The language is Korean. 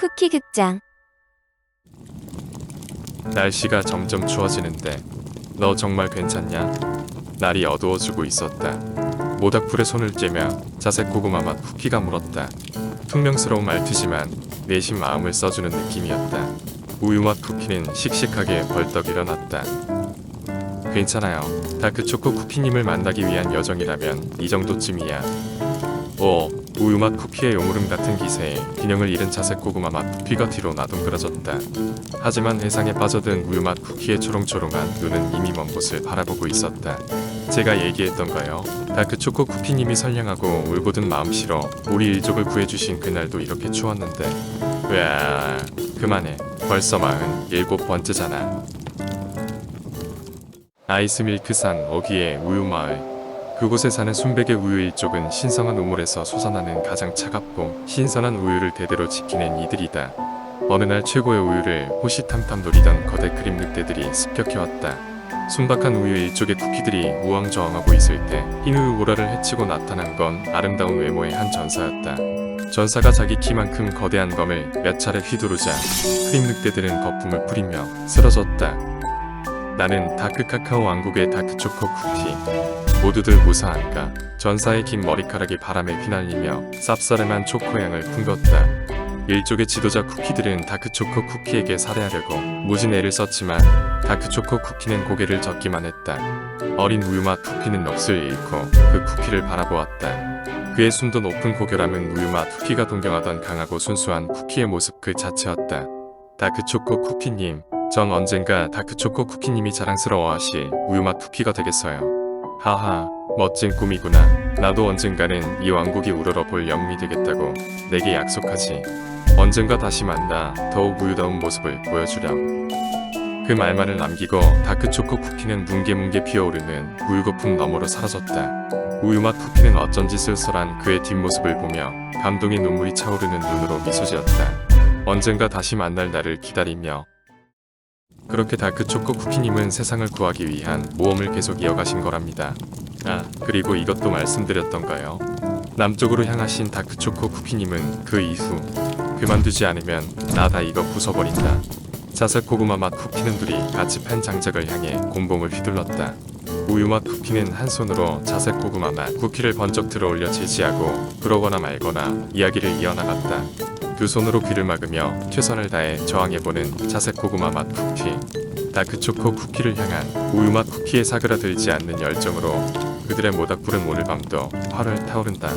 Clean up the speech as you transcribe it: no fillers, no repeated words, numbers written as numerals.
쿠키 극장. 날씨가 점점 추워지는데 너 정말 괜찮냐? 날이 어두워지고 있었다. 모닥불에 손을 쬐며 자색 고구마 맛 쿠키가 물었다. 퉁명스러운 말투지만 내심 마음을 써주는 느낌이었다. 우유 맛 쿠키는 씩씩하게 벌떡 일어났다. 괜찮아요. 다크초코 쿠키님을 만나기 위한 여정이라면 이 정도쯤이야. 우유 맛 쿠키의 요무름 같은 기세에 균형을 잃은 자색 고구마 맛 쿠키가 뒤로 나둥그러졌다. 하지만 해상에 빠져든 우유 맛 쿠키의 초롱초롱한 눈은 이미 먼 곳을 바라보고 있었다. 제가 얘기했던가요? 다크초코 쿠키님이 선량하고 울고든 마음씨로 우리 일족을 구해주신 그날도 이렇게 추웠는데. 으아, 그만해. 벌써 47번째잖아. 아이스밀크산 어귀의 우유마을. 그곳에 사는 순백의 우유 일족은 신성한 우물에서 솟아나는 가장 차갑고 신선한 우유를 대대로 지키는 이들이다. 어느 날 최고의 우유를 호시탐탐 노리던 거대 크림 늑대들이 습격해왔다. 순박한 우유 일족의 쿠키들이 우왕좌왕하고 있을 때 흰 우유 보라를 헤치고 나타난 건 아름다운 외모의 한 전사였다. 전사가 자기 키만큼 거대한 검을 몇 차례 휘두르자 크림 늑대들은 거품을 뿌리며 쓰러졌다. 나는 다크카카오 왕국의 다크초코 쿠키. 모두들 무사한가? 전사의 긴 머리카락이 바람에 휘날리며 쌉싸름한 초코향을 풍겼다. 일족의 지도자 쿠키들은 다크초코 쿠키에게 살해하려고 무진 애를 썼지만 다크초코 쿠키는 고개를 젓기만 했다. 어린 우유맛 쿠키는 넋을 잃고 그 쿠키를 바라보았다. 그의 숨도 높은 고결함은 우유맛 쿠키가 동경하던 강하고 순수한 쿠키의 모습 그 자체였다. 다크초코 쿠키님, 전 언젠가 다크초코 쿠키님이 자랑스러워하실 우유맛 쿠키가 되겠어요. 하하, 멋진 꿈이구나. 나도 언젠가는 이 왕국이 우러러 볼 영웅이 되겠다고 내게 약속하지. 언젠가 다시 만나 더욱 우유다운 모습을 보여주렴. 그 말만을 남기고 다크초코 쿠키는 뭉게뭉게 피어오르는 우유거품 너머로 사라졌다. 우유맛 쿠키는 어쩐지 쓸쓸한 그의 뒷모습을 보며 감동의 눈물이 차오르는 눈으로 미소 지었다. 언젠가 다시 만날 날을 기다리며. 그렇게 다크초코 쿠키님은 세상을 구하기 위한 모험을 계속 이어가신 거랍니다. 그리고 이것도 말씀드렸던가요? 남쪽으로 향하신 다크초코 쿠키님은 그 이후 그만두지 않으면 나 다 이거 부숴버린다. 자색 고구마 맛 쿠키는 둘이 같이 팬 장작을 향해 곤봉을 휘둘렀다. 우유 맛 쿠키는 한 손으로 자색 고구마 맛 쿠키를 번쩍 들어올려 제지하고 그러거나 말거나 이야기를 이어나갔다. 두 손으로 귀를 막으며 최선을 다해 저항해보는 자색 고구마 맛 쿠키. 다크초코 쿠키를 향한 우유 맛 쿠키에 사그라들지 않는 열정으로 그들의 모닥불은 오늘 밤도 활활 타오른다.